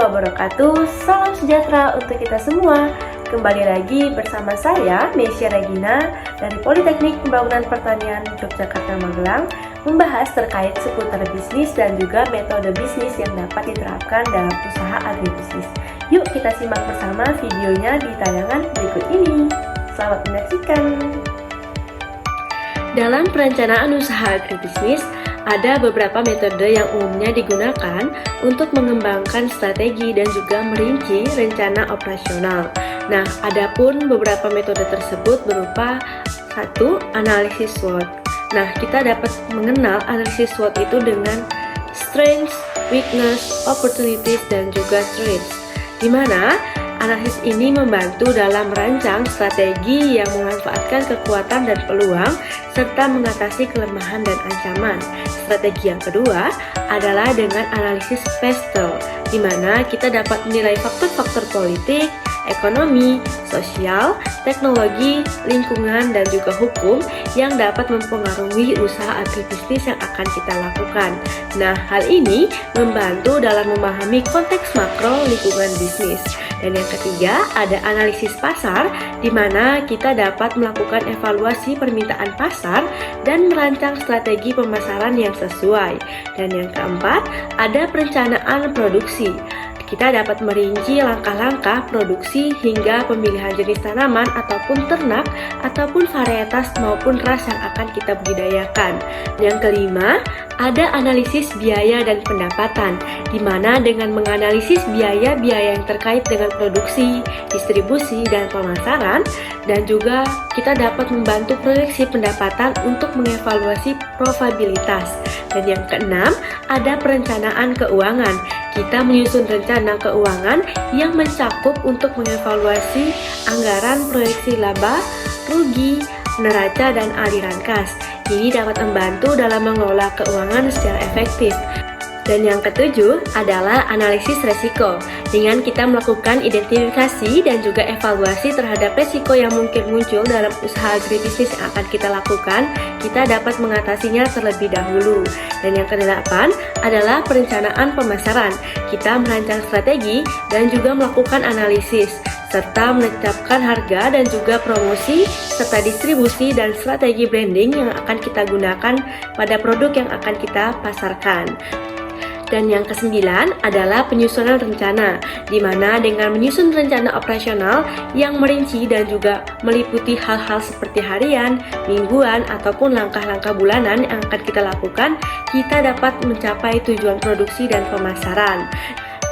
wabarakatuh. Salam sejahtera untuk kita semua. Kembali lagi bersama saya, Meisya Regina dari Politeknik Pembangunan Pertanian Yogyakarta Magelang, membahas terkait seputar bisnis dan juga metode bisnis yang dapat diterapkan dalam usaha agribisnis. Yuk kita simak bersama videonya di tayangan berikut ini. Selamat menyaksikan. Dalam perencanaan usaha agribisnis, ada beberapa metode yang umumnya digunakan untuk mengembangkan strategi dan juga merinci rencana operasional. Nah, adapun beberapa metode tersebut berupa 1. Analisis SWOT. Nah, kita dapat mengenal analisis SWOT itu dengan strengths, weakness, opportunities, dan juga threats, di mana analisis ini membantu dalam merancang strategi yang memanfaatkan kekuatan dan peluang serta mengatasi kelemahan dan ancaman. Strategi yang kedua adalah dengan analisis PESTEL, di mana kita dapat menilai faktor-faktor politik, ekonomi, sosial, teknologi, lingkungan, dan juga hukum yang dapat mempengaruhi usaha agribisnis yang akan kita lakukan. Nah, hal ini membantu dalam memahami konteks makro lingkungan bisnis. Dan yang ketiga, ada analisis pasar, di mana kita dapat melakukan evaluasi permintaan pasar dan merancang strategi pemasaran yang sesuai. Dan yang keempat, ada perencanaan produksi. Kita dapat merinci langkah-langkah produksi hingga pemilihan jenis tanaman ataupun ternak ataupun varietas maupun ras yang akan kita budidayakan. Yang kelima, ada analisis biaya dan pendapatan, di mana dengan menganalisis biaya-biaya yang terkait dengan produksi, distribusi, dan pemasaran, dan juga kita dapat membantu proyeksi pendapatan untuk mengevaluasi probabilitas. Dan yang keenam, ada perencanaan keuangan. Kita menyusun rencana keuangan yang mencakup untuk mengevaluasi anggaran proyeksi laba, rugi, neraca, dan aliran kas. Ini dapat membantu dalam mengelola keuangan secara efektif. Dan yang ketujuh adalah analisis resiko. Dengan kita melakukan identifikasi dan juga evaluasi terhadap resiko yang mungkin muncul dalam usaha agribisnis yang akan kita lakukan, kita dapat mengatasinya terlebih dahulu. Dan yang kedelapan adalah perencanaan pemasaran. Kita merancang strategi dan juga melakukan analisis, serta menetapkan harga dan juga promosi, serta distribusi dan strategi branding yang akan kita gunakan pada produk yang akan kita pasarkan. Dan yang kesembilan adalah penyusunan rencana, di mana dengan menyusun rencana operasional yang merinci dan juga meliputi hal-hal seperti harian, mingguan, ataupun langkah-langkah bulanan yang akan kita lakukan, kita dapat mencapai tujuan produksi dan pemasaran.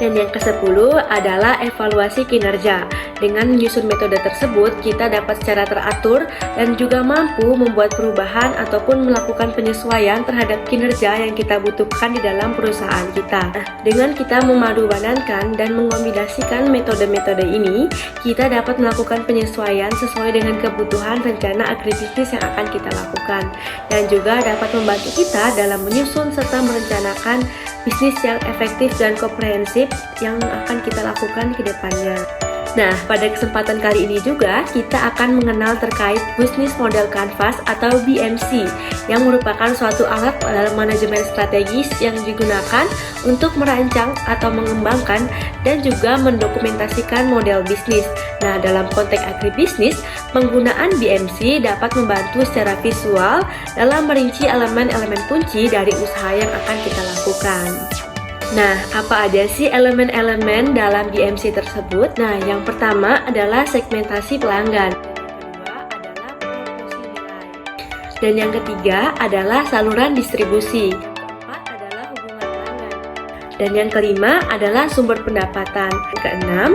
Dan yang ke-10 adalah evaluasi kinerja. Dengan menyusun metode tersebut, kita dapat secara teratur dan juga mampu membuat perubahan ataupun melakukan penyesuaian terhadap kinerja yang kita butuhkan di dalam perusahaan kita. Dengan kita memadupadankan dan mengombinasikan metode-metode ini, kita dapat melakukan penyesuaian sesuai dengan kebutuhan rencana agribisnis yang akan kita lakukan. Dan juga dapat membantu kita dalam menyusun serta merencanakan bisnis yang efektif dan komprehensif yang akan kita lakukan ke depannya. Nah, pada kesempatan kali ini juga kita akan mengenal terkait Business Model Canvas atau BMC, yang merupakan suatu alat dalam manajemen strategis yang digunakan untuk merancang atau mengembangkan dan juga mendokumentasikan model bisnis. Nah, dalam konteks agribisnis, penggunaan BMC dapat membantu secara visual dalam merinci elemen-elemen kunci dari usaha yang akan kita lakukan. Nah, apa aja sih elemen-elemen dalam BMC tersebut? Nah, yang pertama adalah segmentasi pelanggan. Dan yang ketiga adalah saluran distribusi. Yang keempat adalah hubungan pelanggan. Dan yang kelima adalah sumber pendapatan. Yang keenam,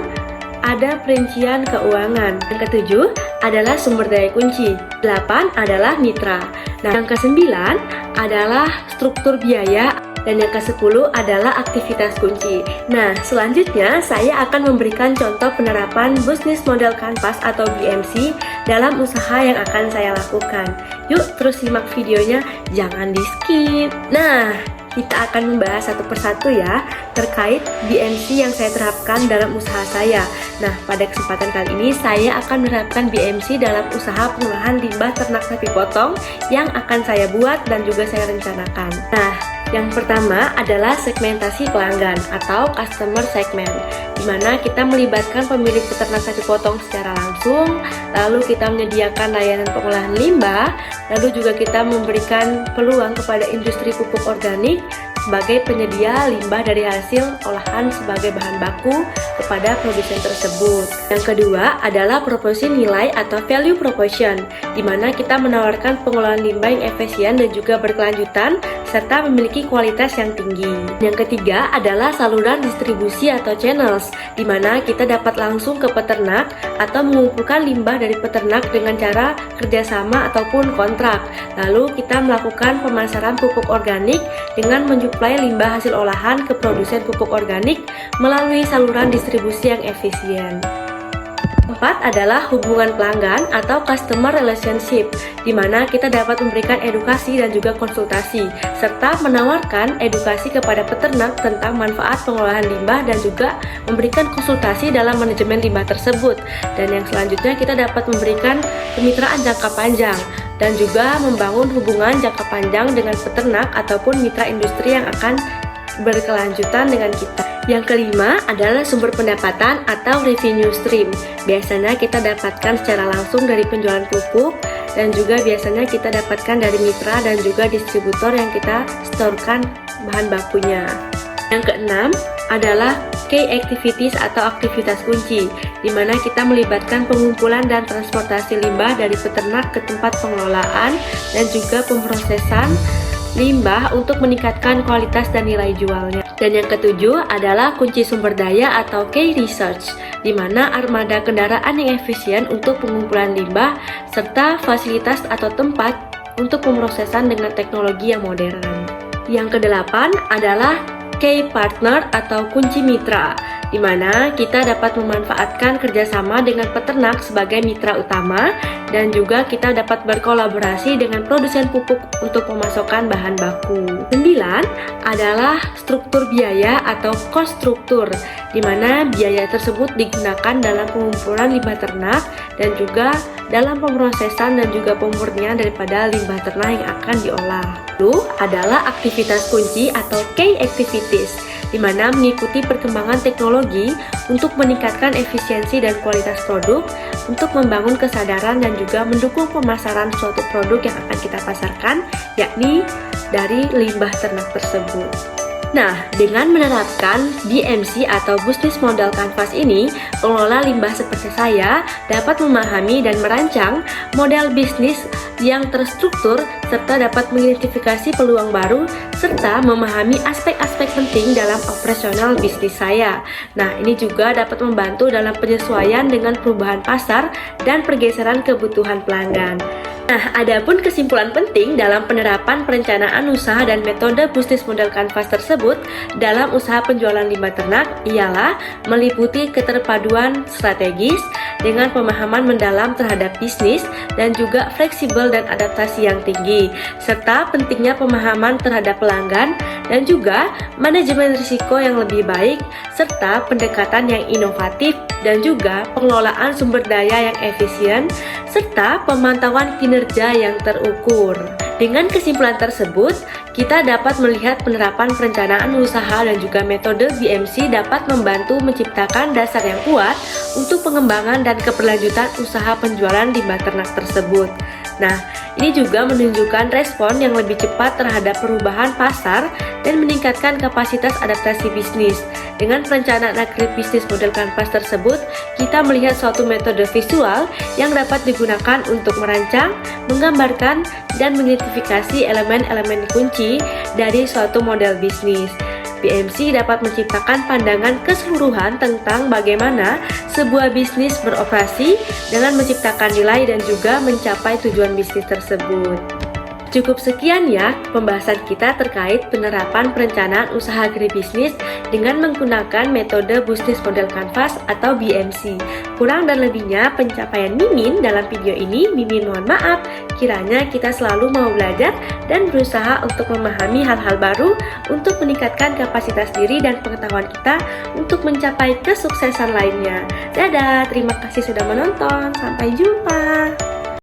ada perincian keuangan. Yang ketujuh adalah sumber daya kunci. 8 adalah mitra. Nah, yang kesembilan adalah struktur biaya. Dan yang ke-10 adalah aktivitas kunci. Nah, selanjutnya saya akan memberikan contoh penerapan Business Model Canvas atau BMC dalam usaha yang akan saya lakukan. Yuk, terus simak videonya, jangan di-skip. Nah, kita akan membahas satu persatu ya terkait BMC yang saya terapkan dalam usaha saya. Nah, pada kesempatan kali ini saya akan menerapkan BMC dalam usaha pengolahan limbah ternak sapi potong yang akan saya buat dan juga saya rencanakan. Nah, Yang pertama adalah segmentasi pelanggan atau customer segment, di mana kita melibatkan pemilik peternak sapi potong secara langsung, lalu kita menyediakan layanan pengolahan limbah, lalu juga kita memberikan peluang kepada industri pupuk organik sebagai penyedia limbah dari hasil olahan sebagai bahan baku kepada produsen tersebut. Yang kedua adalah proporsi nilai atau value proposition, di mana kita menawarkan pengolahan limbah yang efisien dan juga berkelanjutan serta memiliki kualitas yang tinggi. Yang ketiga adalah saluran distribusi atau channels, di mana kita dapat langsung ke peternak atau mengumpulkan limbah dari peternak dengan cara kerjasama ataupun kontrak. Lalu kita melakukan pemasaran pupuk organik dengan mensuplai limbah hasil olahan ke produsen pupuk organik melalui saluran distribusi yang efisien. Keempat adalah hubungan pelanggan atau customer relationship, di mana kita dapat memberikan edukasi dan juga konsultasi, serta menawarkan edukasi kepada peternak tentang manfaat pengolahan limbah dan juga memberikan konsultasi dalam manajemen limbah tersebut. Dan yang selanjutnya kita dapat memberikan kemitraan jangka panjang dan juga membangun hubungan jangka panjang dengan peternak ataupun mitra industri yang akan berkelanjutan dengan kita. Yang kelima adalah sumber pendapatan atau revenue stream. Biasanya kita dapatkan secara langsung dari penjualan pupuk dan juga biasanya kita dapatkan dari mitra dan juga distributor yang kita storekan bahan bakunya. Yang keenam adalah key activities atau aktivitas kunci, di mana kita melibatkan pengumpulan dan transportasi limbah dari peternak ke tempat pengelolaan dan juga pemrosesan limbah untuk meningkatkan kualitas dan nilai jualnya. Dan yang ketujuh adalah kunci sumber daya atau key research, di mana armada kendaraan yang efisien untuk pengumpulan limbah serta fasilitas atau tempat untuk pemrosesan dengan teknologi yang modern. Yang kedelapan adalah key partner atau kunci mitra, di mana kita dapat memanfaatkan kerjasama dengan peternak sebagai mitra utama dan juga kita dapat berkolaborasi dengan produsen pupuk untuk pemasokan bahan baku. 9 adalah struktur biaya atau cost struktur, di mana biaya tersebut digunakan dalam pengumpulan limbah ternak dan juga dalam pemrosesan dan juga pemurnian daripada limbah ternak yang akan diolah. Lalu adalah aktivitas kunci atau key activities, di mana mengikuti perkembangan teknologi untuk meningkatkan efisiensi dan kualitas produk, untuk membangun kesadaran dan juga mendukung pemasaran suatu produk yang akan kita pasarkan, yakni dari limbah ternak tersebut. Nah, dengan menerapkan BMC atau Business Model Canvas ini, pengelola limbah seperti saya dapat memahami dan merancang model bisnis yang terstruktur serta dapat mengidentifikasi peluang baru serta memahami aspek-aspek penting dalam operasional bisnis saya. Nah, ini juga dapat membantu dalam penyesuaian dengan perubahan pasar dan pergeseran kebutuhan pelanggan. Nah, adapun kesimpulan penting dalam penerapan perencanaan usaha dan metode Business Model Canvas tersebut dalam usaha penjualan limbah ternak ialah meliputi keterpaduan strategis dengan pemahaman mendalam terhadap bisnis dan juga fleksibel dan adaptasi yang tinggi, serta pentingnya pemahaman terhadap pelanggan dan juga manajemen risiko yang lebih baik, serta pendekatan yang inovatif dan juga pengelolaan sumber daya yang efisien, serta pemantauan kinerja yang terukur. Dengan kesimpulan tersebut, kita dapat melihat penerapan perencanaan usaha dan juga metode BMC dapat membantu menciptakan dasar yang kuat untuk pengembangan dan keberlanjutan usaha penjualan limbah ternak tersebut. Nah, ini juga menunjukkan respon yang lebih cepat terhadap perubahan pasar dan meningkatkan kapasitas adaptasi bisnis. Dengan perencanaan agribisnis model Canvas tersebut, kita melihat suatu metode visual yang dapat digunakan untuk merancang, menggambarkan, dan mengidentifikasi elemen-elemen kunci dari suatu model bisnis. BMC dapat menciptakan pandangan keseluruhan tentang bagaimana sebuah bisnis beroperasi dengan menciptakan nilai dan juga mencapai tujuan bisnis tersebut. Cukup sekian ya pembahasan kita terkait penerapan perencanaan usaha agribisnis dengan menggunakan metode Business Model Canvas atau BMC. Kurang dan lebihnya pencapaian Mimin dalam video ini, Mimin mohon maaf. Kiranya kita selalu mau belajar dan berusaha untuk memahami hal-hal baru untuk meningkatkan kapasitas diri dan pengetahuan kita untuk mencapai kesuksesan lainnya. Dadah, terima kasih sudah menonton. Sampai jumpa.